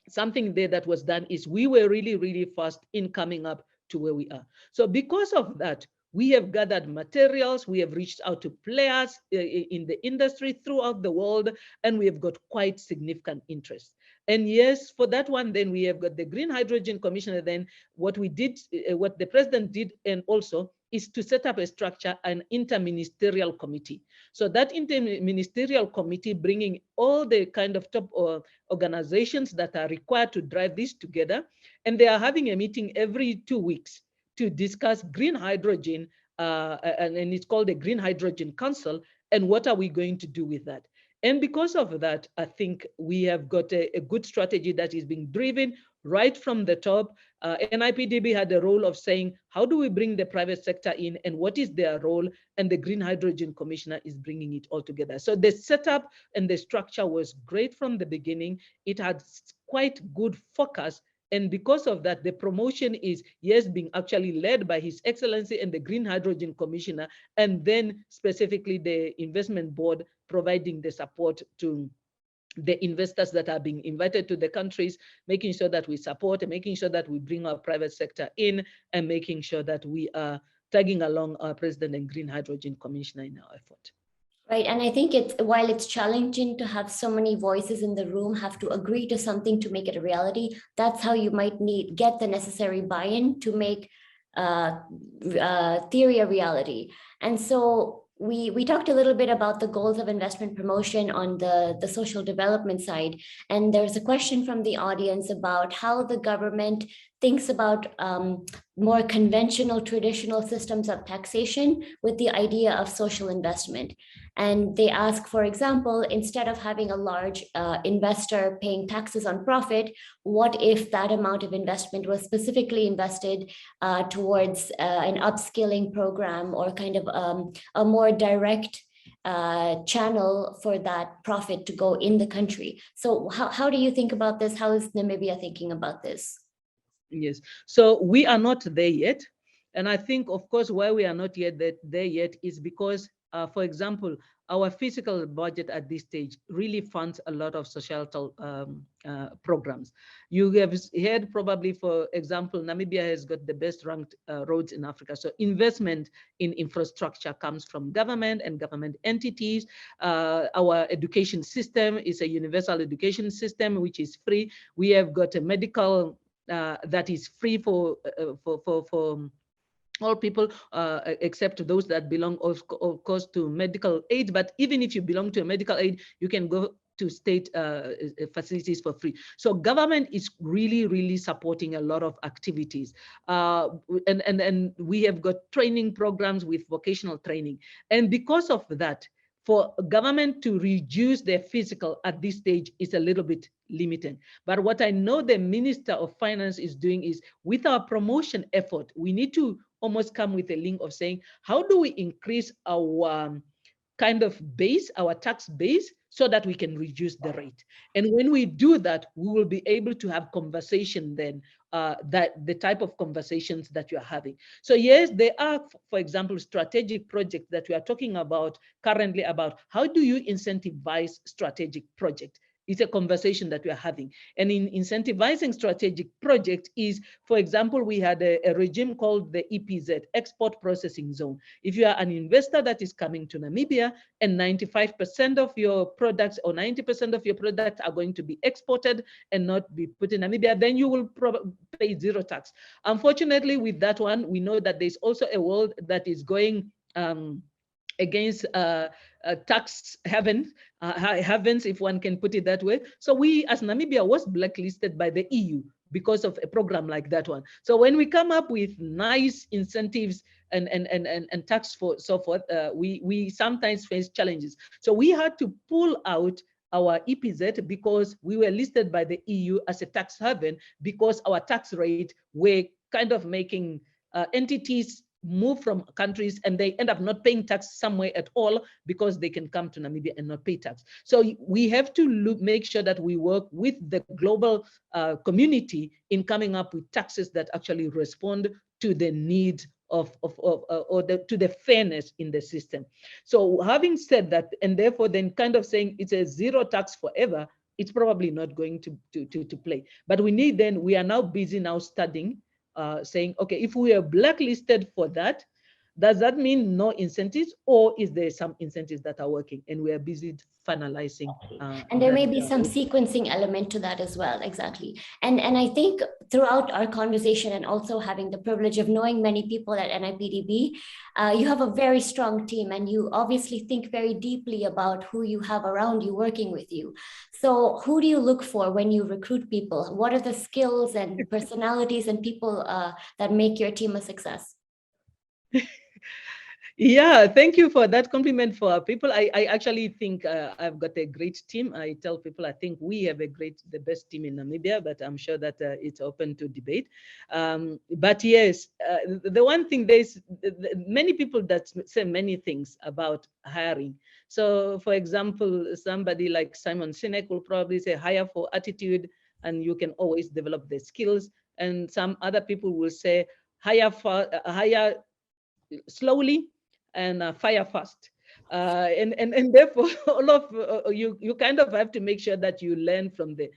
something there that was done is we were really, really fast in coming up to where we are. So because of that, we have gathered materials, we have reached out to players in the industry throughout the world, and we have got quite significant interest. And yes, for that one, then we have got the Green Hydrogen Commissioner. Then what we did, what the president did, and also is to set up a structure, an interministerial committee. So that interministerial committee bringing all the kind of top organizations that are required to drive this together. And they are having a meeting every 2 weeks to discuss green hydrogen, and it's called the Green Hydrogen Council, and what are we going to do with that? And because of that, I think we have got a good strategy that is being driven right from the top. NIPDB had a role of saying, how do we bring the private sector in and what is their role? And the Green Hydrogen Commissioner is bringing it all together. So the setup and the structure was great from the beginning. It had quite good focus. And because of that, the promotion is, yes, being actually led by His Excellency and the Green Hydrogen Commissioner, and then specifically the investment board providing the support to the investors that are being invited to the countries, making sure that we support and making sure that we bring our private sector in, and making sure that we are tagging along our President and Green Hydrogen Commissioner in our effort. Right. And I think while it's challenging to have so many voices in the room have to agree to something to make it a reality, that's how you might get the necessary buy-in to make theory a reality. And so we talked a little bit about the goals of investment promotion on the social development side. And there's a question from the audience about how the government thinks about more conventional, traditional systems of taxation with the idea of social investment. And they ask, for example, instead of having a large investor paying taxes on profit, what if that amount of investment was specifically invested towards an upskilling program or kind of a more direct channel for that profit to go in the country? So how do you think about this? How is Namibia thinking about this? Yes, so we are not there yet. And I think, of course, why we are not yet there yet is because, for example, our fiscal budget at this stage really funds a lot of societal programs. You have heard probably, for example, Namibia has got the best ranked roads in Africa. So investment in infrastructure comes from government and government entities. Our education system is a universal education system, which is free. We have got a medical that is free for all people, except those that belong, of course, to medical aid. But even if you belong to a medical aid, you can go to state facilities for free. So government is really, really supporting a lot of activities. And we have got training programs with vocational training. And because of that, for government to reduce their fiscal at this stage is a little bit limited. But what I know the Minister of Finance is doing is, with our promotion effort, we need to almost come with a link of saying, how do we increase our kind of base, our tax base, so that we can reduce the rate? And when we do that, we will be able to have conversation then, that the type of conversations that you're having. So yes, there are, for example, strategic projects that we are talking about currently about how do you incentivize strategic projects. It's a conversation that we are having. And in incentivizing strategic projects is, for example, we had a regime called the EPZ, Export Processing Zone. If you are an investor that is coming to Namibia and 95% of your products or 90% of your products are going to be exported and not be put in Namibia, then you will pay zero tax. Unfortunately, with that one, we know that there's also a world that is going against tax heavens, if one can put it that way. So we, as Namibia, was blacklisted by the EU because of a program like that one. So when we come up with nice incentives and tax for so forth, we sometimes face challenges. So we had to pull out our EPZ because we were listed by the EU as a tax haven, because our tax rate were kind of making entities move from countries and they end up not paying tax somewhere at all because they can come to Namibia and not pay tax. So we have to make sure that we work with the global community in coming up with taxes that actually respond to the needs to the fairness in the system. So having said that, and therefore then kind of saying it's a zero tax forever, it's probably not going to play. But we are now busy now studying, saying, okay, if we are blacklisted for that, does that mean no incentives, or is there some incentives that are working? And we are busy finalizing. And there may be some sequencing element to that as well, exactly. And I think throughout our conversation, and also having the privilege of knowing many people at NIPDB, you have a very strong team, and you obviously think very deeply about who you have around you working with you. So who do you look for when you recruit people? What are the skills and personalities and people that make your team a success? Yeah, thank you for that compliment for our people. I actually think I've got a great team. I tell people I think we have the best team in Namibia, but I'm sure that it's open to debate. But yes, the one thing, there's many people that say many things about hiring. So for example, somebody like Simon Sinek will probably say hire for attitude, and you can always develop the skills. And some other people will say hire slowly and fire fast. And therefore all of you kind of have to make sure that you learn from there,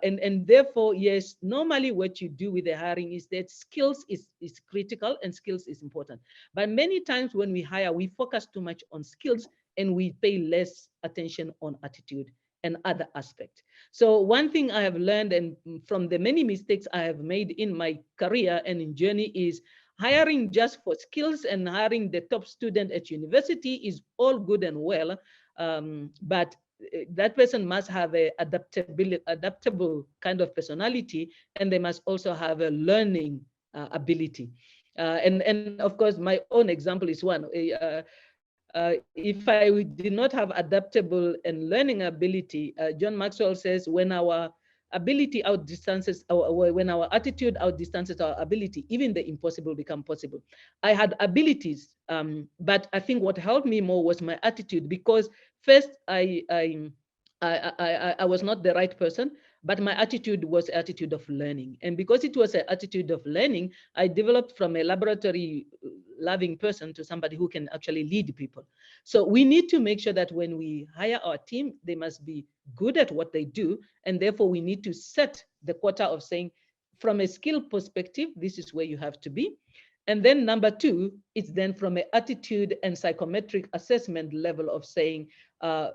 and therefore, yes, normally what you do with the hiring is that skills is critical and skills is important, but many times when we hire, we focus too much on skills and we pay less attention on attitude and other aspects. So one thing I have learned, and from the many mistakes I have made in my career and in journey, is hiring just for skills and hiring the top student at university is all good and well, but that person must have a adaptable kind of personality, and they must also have a learning ability. And of course, my own example is one. If I did not have adaptable and learning ability, John Maxwell says, when our ability outdistances when our attitude outdistances our ability, even the impossible become possible. I had abilities, but I think what helped me more was my attitude, because first I was not the right person, but my attitude was attitude of learning. And because it was an attitude of learning, I developed from a laboratory loving person to somebody who can actually lead people. So we need to make sure that when we hire our team, they must be good at what they do. And therefore we need to set the quota of saying, from a skill perspective, this is where you have to be. And then number two, it's then from an attitude and psychometric assessment level of saying,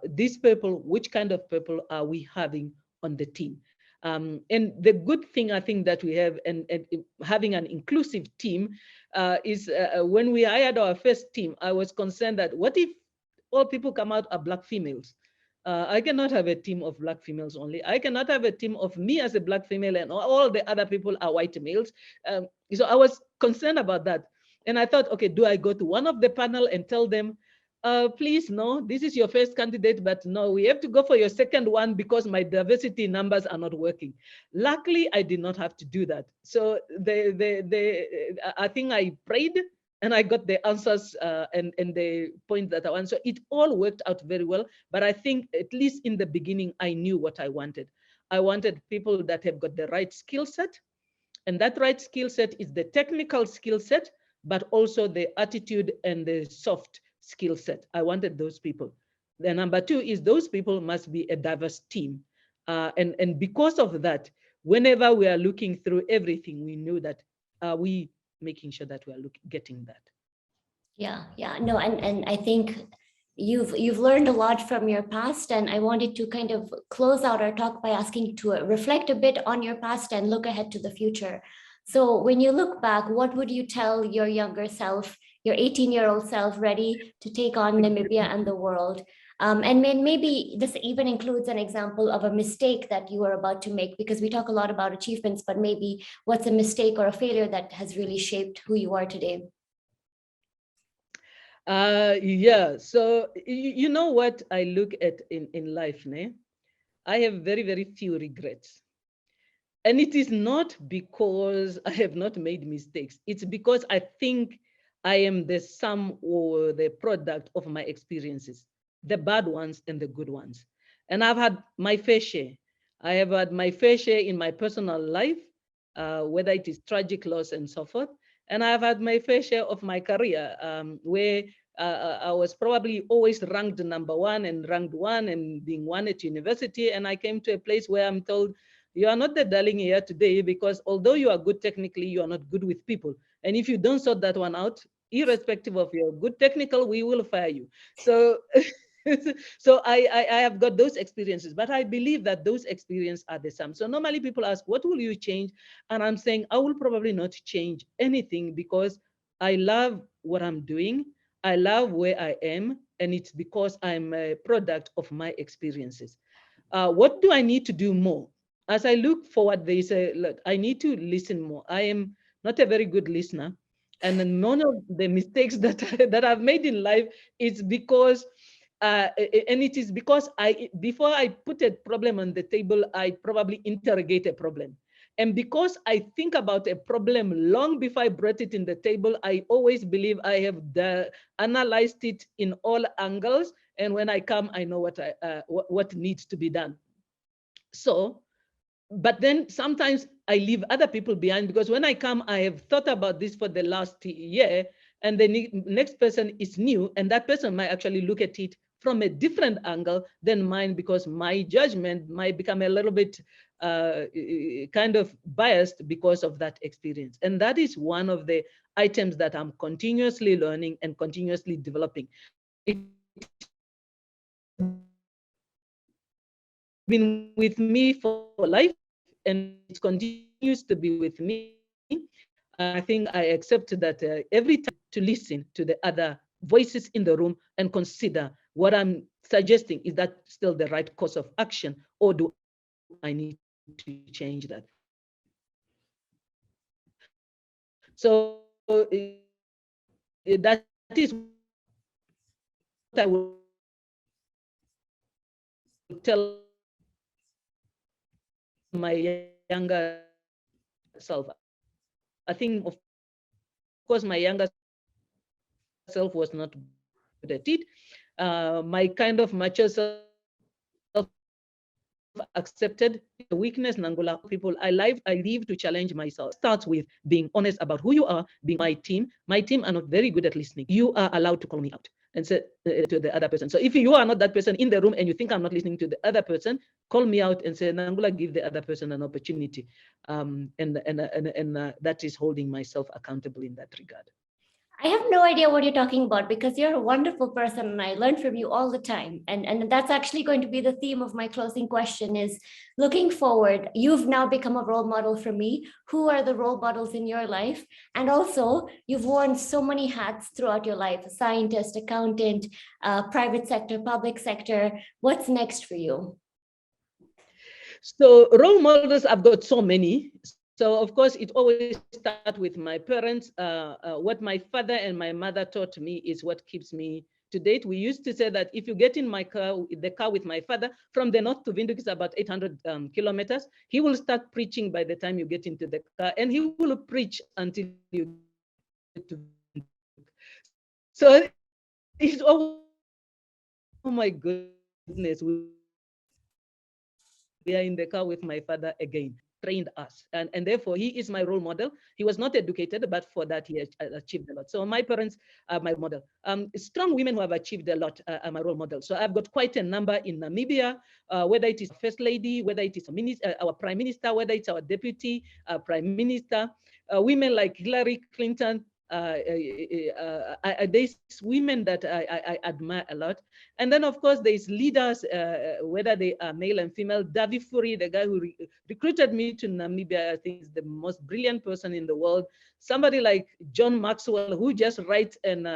these people, which kind of people are we having on the team? And the good thing I think that we have, and having an inclusive team, is when we hired our first team, I was concerned that what if all people come out are Black females? I cannot have a team of Black females only. I cannot have a team of me as a Black female and all the other people are white males. So I was concerned about that. And I thought, okay, do I go to one of the panel and tell them, please, no, this is your first candidate, but no, we have to go for your second one because my diversity numbers are not working. Luckily, I did not have to do that. So I think I prayed and I got the answers and the point that I want. So it all worked out very well. But I think at least in the beginning, I knew what I wanted. I wanted people that have got the right skill set. And that right skill set is the technical skill set, but also the attitude and the soft skill set. I wanted those people. The number two is those people must be a diverse team. And because of that, whenever we are looking through everything, we knew that we making sure that we are getting that. Yeah, no, and I think you've learned a lot from your past, and I wanted to kind of close out our talk by asking you to reflect a bit on your past and look ahead to the future. So when you look back, what would you tell your younger self, your 18-year-old self, ready to take on Namibia and the world? And maybe this even includes an example of a mistake that you are about to make, because we talk a lot about achievements, but maybe what's a mistake or a failure that has really shaped who you are today? Yeah, so you know what I look at in life, ne? I have very, very few regrets. And it is not because I have not made mistakes. It's because I think I am the sum or the product of my experiences, the bad ones and the good ones. And I've had my fair share. I have had my fair share in my personal life, whether it is tragic loss and so forth. And I've had my fair share of my career, where I was probably always ranked number one and ranked one and being one at university. And I came to a place where I'm told, you are not the darling here today, because although you are good technically, you are not good with people. And if you don't sort that one out, irrespective of your good technical, we will fire you. So, so I have got those experiences, but I believe that those experiences are the same. So normally people ask, what will you change? And I'm saying, I will probably not change anything, because I love what I'm doing. I love where I am, and it's because I'm a product of my experiences. What do I need to do more? As I look forward, there is look, I need to listen more. I am not a very good listener. And none of the mistakes that I've made in life is because, and it is because before I put a problem on the table, I probably interrogate a problem. And because I think about a problem long before I brought it in the table, I always believe I have analyzed it in all angles. And when I come, I know what needs to be done. So, but then sometimes I leave other people behind, because when I come, I have thought about this for the last year, and the next person is new, and that person might actually look at it from a different angle than mine, because my judgment might become a little bit kind of biased because of that experience. And that is one of the items that I'm continuously learning and continuously developing. It's been with me for life, and it continues to be with me. I think I accept that every time to listen to the other voices in the room and consider what I'm suggesting, is that still the right course of action, or do I need to change that? So that is what I will tell my younger self. I think, of course, my younger self was not good at it. My kind of mature self accepted the weakness. Nangula people, I live to challenge myself. It starts with being honest about who you are, being my team. My team are not very good at listening. You are allowed to call me out and say to the other person. So if you are not that person in the room and you think I'm not listening to the other person, call me out and say, Nangula, give the other person an opportunity. And that is holding myself accountable in that regard. I have no idea what you're talking about, because you're a wonderful person and I learn from you all the time. And that's actually going to be the theme of my closing question is, looking forward, you've now become a role model for me. Who are the role models in your life? And also, you've worn so many hats throughout your life: a scientist, accountant, private sector, public sector. What's next for you? So role models, I've got so many. So of course, it always starts with my parents. What my father and my mother taught me is what keeps me to date. We used to say that if you get in my car, the car with my father, from the north to Windhoek is about 800 kilometers, he will start preaching by the time you get into the car, and he will preach until you get to Windhoek. So it's, oh my goodness, we are in the car with my father again. Trained us, and therefore he is my role model. He was not educated, but for that he achieved a lot. So my parents are my model. Strong women who have achieved a lot are my role model. So I've got quite a number in Namibia, whether it is First Lady, whether it is our Prime Minister, whether it's our Deputy Prime Minister, women like Hillary Clinton. There's women that I admire a lot. And then, of course, there's leaders, whether they are male and female. Davi Furi, the guy who recruited me to Namibia, I think is the most brilliant person in the world. Somebody like John Maxwell, who just writes, and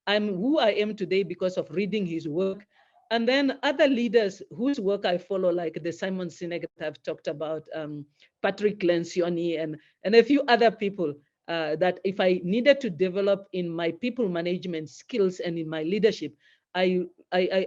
I'm who I am today because of reading his work. And then other leaders whose work I follow, like the Simon Sinek that I've talked about, Patrick Lencioni, and a few other people. That if I needed to develop in my people management skills and in my leadership, I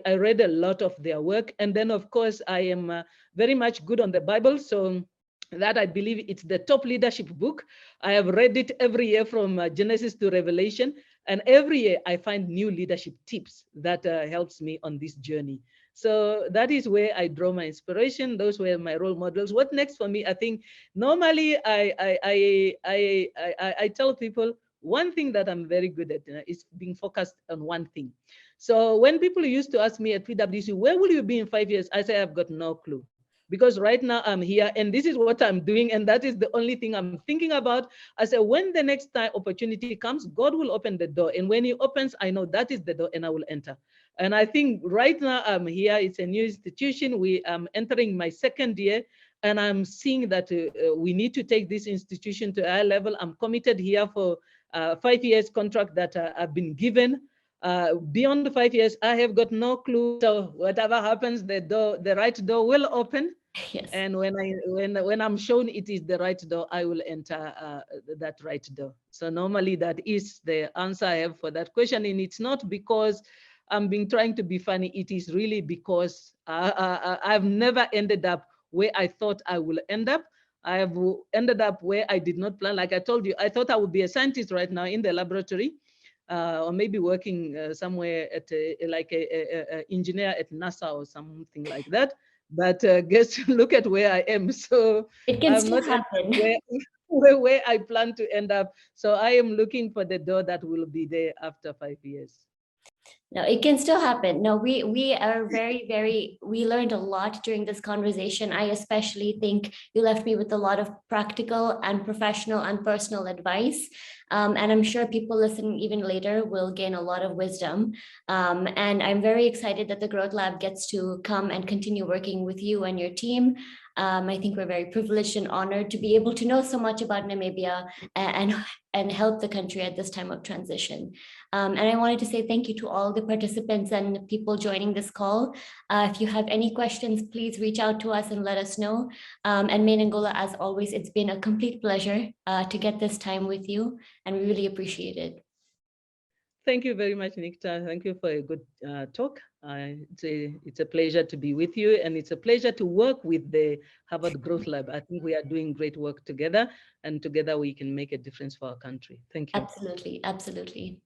read a lot of their work. And then, of course, I am very much good on the Bible. So that I believe it's the top leadership book. I have read it every year from Genesis to Revelation. And every year I find new leadership tips that helps me on this journey. So that is where I draw my inspiration. Those were my role models. What next for me? I think normally I tell people one thing that I'm very good at is being focused on one thing. So when people used to ask me at PwC, where will you be in 5 years? I say, I've got no clue. Because right now I'm here and this is what I'm doing, and that is the only thing I'm thinking about. I say, when the next time opportunity comes, God will open the door. And when he opens, I know that is the door and I will enter. And I think right now I'm here, it's a new institution. We am entering my second year, and I'm seeing that we need to take this institution to a higher level. I'm committed here for 5 years contract that I've been given. Beyond the 5 years, I have got no clue. So whatever happens, the right door will open. Yes. And when I'm shown it is the right door, I will enter that right door. So normally that is the answer I have for that question. And it's not because I'm trying to be funny. It is really because I've never ended up where I thought I will end up. I have ended up where I did not plan. Like I told you, I thought I would be a scientist right now in the laboratory. Or maybe working somewhere at like a engineer at NASA or something like that. But guess look at where I am. So it can still happen. where I plan to end up. So I am looking for the door that will be there after 5 years. No, it can still happen. No, we are we learned a lot during this conversation. I especially think you left me with a lot of practical and professional and personal advice. And I'm sure people listening even later will gain a lot of wisdom. And I'm very excited that the Growth Lab gets to come and continue working with you and your team. I think we're very privileged and honored to be able to know so much about Namibia and help the country at this time of transition. And I wanted to say thank you to all the participants and people joining this call. If you have any questions, please reach out to us and let us know. And Nangula, as always, it's been a complete pleasure to get this time with you, and we really appreciate it. Thank you very much, Nikita. Thank you for a good talk. It's a pleasure to be with you, and it's a pleasure to work with the Harvard Growth Lab. I think we are doing great work together, and together we can make a difference for our country. Thank you. Absolutely, absolutely.